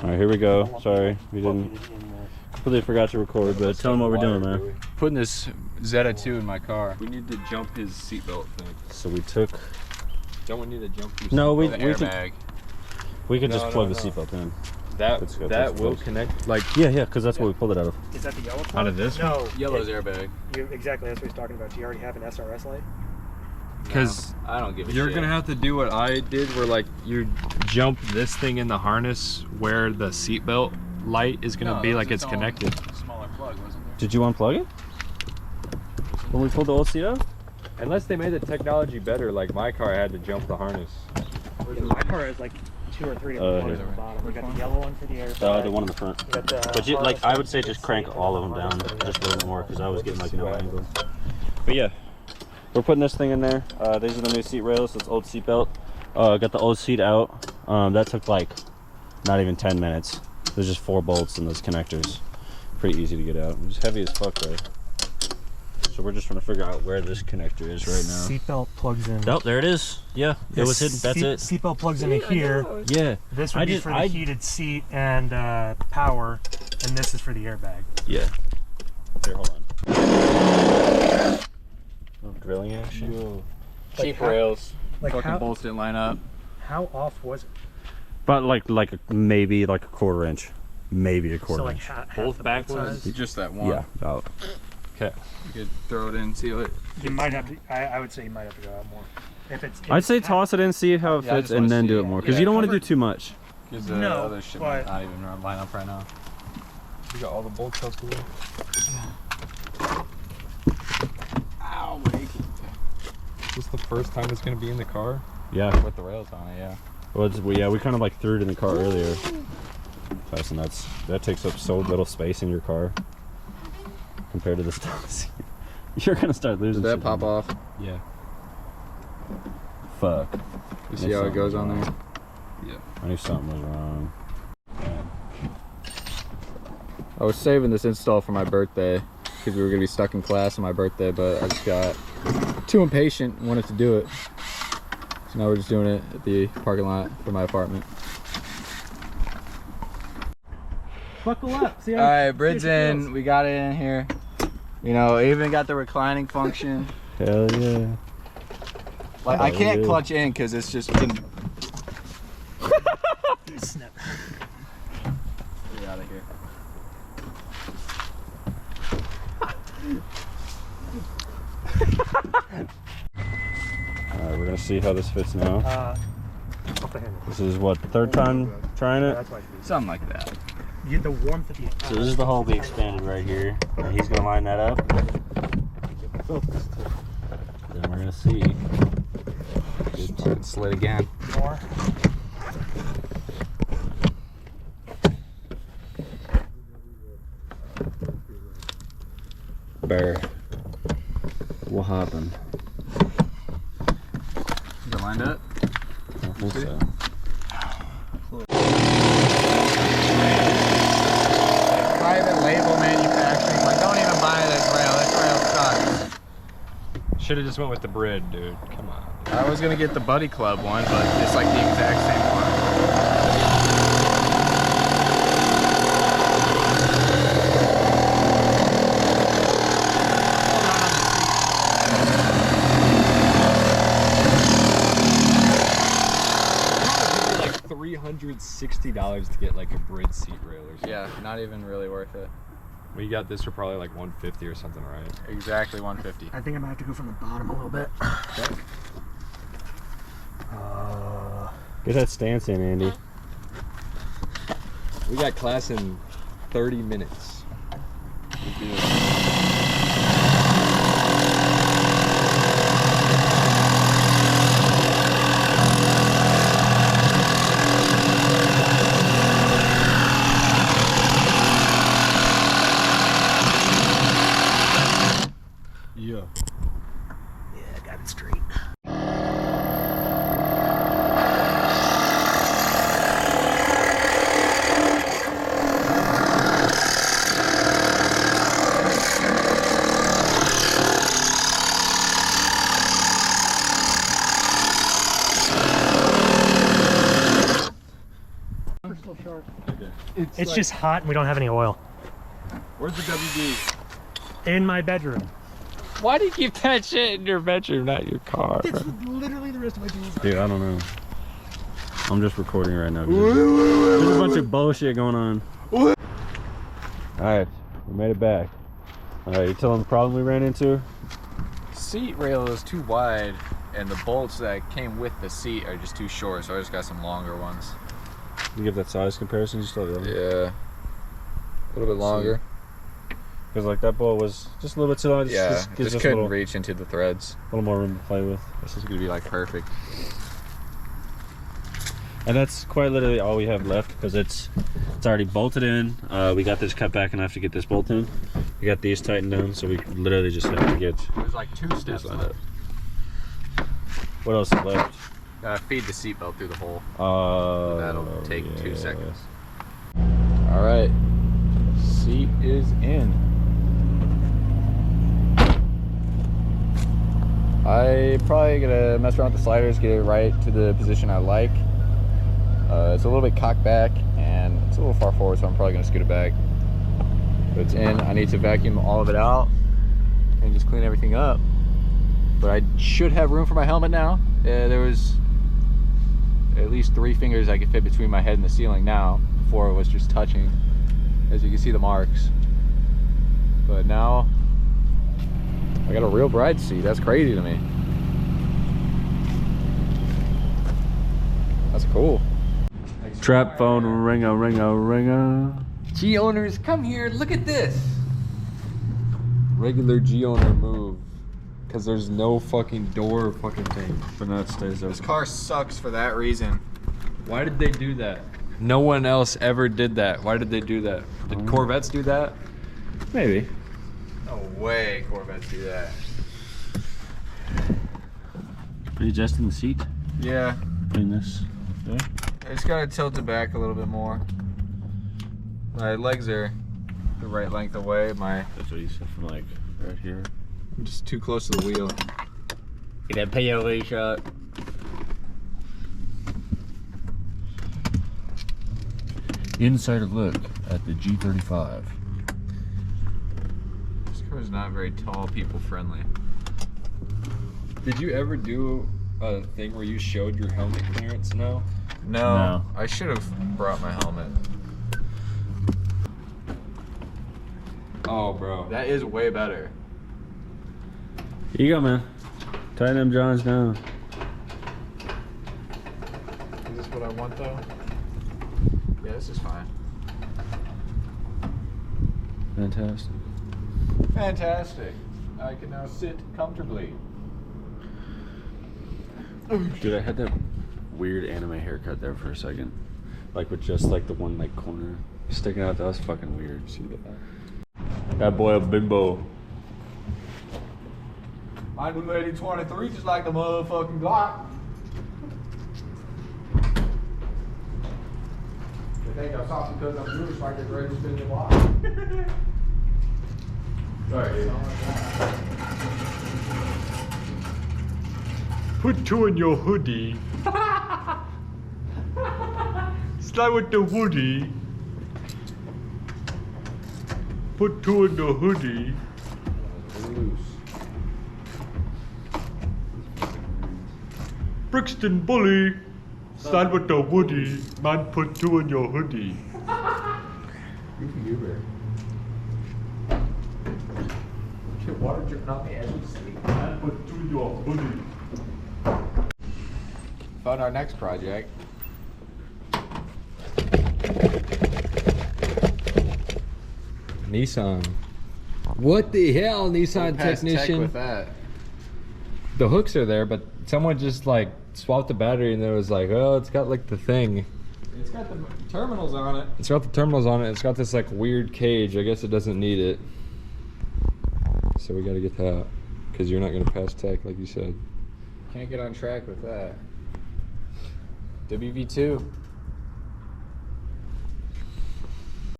All right, here we go. Sorry, we didn't. Completely forgot to record, but tell them what we're doing, man. Putting this Zeta II in my car. We need to jump his seatbelt thing. So we took. Don't we need to jump his airbag? We could just plug the seatbelt in. That will connect. Like yeah, because that's what we pulled it out of. Is that the yellow plug? Out of this? No. Yellow's airbag. Exactly, that's what he's talking about. Do you already have an SRS light? Because no, I don't give a you're shit. Gonna have to do what I did, where like you jump this thing in the harness where the seatbelt light is gonna be like it's connected. Smaller plug, wasn't there? Did you unplug it when we pulled the old seat out? Unless they made the technology better, like my car had to jump the harness. Yeah, my car has like 2 or 3 different plugs on the bottom. We got the yellow one for the air. The one in the front. But you, like, I would say just crank all of them down just a little bit more because I was getting like no angle. But yeah, we're putting this thing in there. These are the new seat rails. It's old seat belt. Got the old seat out. That took like not even 10 minutes. There's just 4 bolts in those connectors. Pretty easy to get out. It's heavy as fuck though. So we're just trying to figure out where this connector is right now. Seatbelt plugs in. Oh, there it is. Yeah, it was hidden. That's it. Seatbelt plugs into here. Yeah. This would be for the heated seat and power, and this is for the airbag. Yeah. Here, hold on. Oh, drilling action. Yo. Cheap rails. Like fucking bolts didn't line up. How off was it? But maybe like a quarter inch, maybe a quarter inch. Half both backwards. Just that one. Yeah. About. Okay. You could throw it in, seal it. You might have to. I would say you might have to go out more. If I'd say toss it in, see how it fits, and then do it more, because you don't want to do too much. Because the other shit might not even line up right now. You got all the bolts up here. Ow, my ankle. Is this the first time it's gonna be in the car? Yeah. With the rails on it, yeah. Well, we kind of like threw it in the car earlier. Tyson, that takes up so little space in your car compared to the stuff. You're gonna start losing. Did that pop off? Yeah. Fuck. You see how it goes on there? Yeah. I knew something was wrong. I was saving this install for my birthday because we were gonna be stuck in class on my birthday, but I just got too impatient and wanted to do it. So now we're just doing it at the parking lot for my apartment. Buckle up. See how Alright, Bride's in. We got it in here. You know, even got the reclining function. Hell yeah. Like, I can't clutch in because it's just been... Snap. Get out of here. Alright, we're gonna see how this fits now. This is what, the 3rd time trying it? Something like that. You get the warmth of the... So this is the hole we expanded right here. And he's gonna line that up. Then we're gonna see. Slid again. More. Bear. What happened? Is it lined up? I don't think so. Private label manufacturing. Like, don't even buy this rail. This rail sucks. Should have just went with the Bride, dude. Come on. I was gonna get the Buddy Club one, but it's like the exact same one. $360 to get like a Bride seat rail or something. Yeah, not even really worth it. We got this for probably like 150 or something, right? Exactly 150. I think I'm gonna have to go from the bottom a little bit. Get that stance in, Andy. We got class in 30 minutes. We do. Yeah. Yeah, I got it straight. short. Okay. It's just hot and we don't have any oil. Where's the WD? In my bedroom. Why do you keep that shit in your bedroom, not your car? It's literally the rest of my tools. Dude, I don't know. I'm just recording right now. There's a bunch of bullshit going on. Alright, we made it back. Alright, you tell them the problem we ran into? Seat rail is too wide, and the bolts that came with the seat are just too short, so I just got some longer ones. You give that size comparison, you still have the other? Yeah. A little bit longer. Because like that bolt was just a little bit too long. Yeah, gives just us couldn't reach into the threads. a little more room to play with. This is gonna be like perfect. And that's quite literally all we have left because it's already bolted in. We got this cut back and I have to get this bolt in. We got these tightened down, so we literally just have to get. There's like 2 steps left. What else is left? Feed the seatbelt through the hole. That'll take 2 seconds. All right, seat is in. I probably gonna mess around with the sliders, get it right to the position I like. It's a little bit cocked back and it's a little far forward, so I'm probably gonna scoot it back. But it's in. I need to vacuum all of it out and just clean everything up. But I should have room for my helmet now. There was at least 3 fingers I could fit between my head and the ceiling now. Before it was just touching, as you can see the marks. But now I got a real bride seat. That's crazy to me. That's cool. Trap phone, ring-a. G owners, come here, look at this. Regular G owner move. Cause there's no fucking door fucking thing. But now it stays open. This car sucks for that reason. Why did they do that? No one else ever did that. Why did they do that? Did Corvettes do that? Maybe. No way Corvettes do that. Are you adjusting the seat? Yeah. Putting this there? I just gotta tilt it back a little bit more. My legs are the right length away. That's what you said from like right here. I'm just too close to the wheel. Get that POV shot. Insider look at the G35. This car is not very tall, people friendly. Did you ever do a thing where you showed your helmet clearance now? No. I should have brought my helmet. Oh, bro. That is way better. Here you go, man. Tighten them Johns down. Is this what I want though? Yeah, this is fine. Fantastic. Fantastic. I can now sit comfortably. Dude, I had that weird anime haircut there for a second. Like with just like the one like corner sticking out. That was fucking weird. See that? That boy a bimbo. My new lady 23 just like the motherfucking Glock. They think I'm soft because I'm Jewish like they're ready to spin the block. Sorry, dude. Put 2 in your hoodie. Slide with the woody. Put 2 in the hoodie. Brixton Bully. Slide with the woody. Man, put 2 in your hoodie. You can do it. Get water dripping off me as we sleep. Man, put 2 in your hoodie. Found our next project. Nissan. What the hell, Nissan Past tech technician? with that. The hooks are there, but someone just like swapped the battery and it was like, oh, it's got like the thing. It's got the terminals on it. It's got the terminals on it. It's got this like weird cage. I guess it doesn't need it. So we got to get that because you're not going to pass tech like you said. Can't get on track with that. WV2.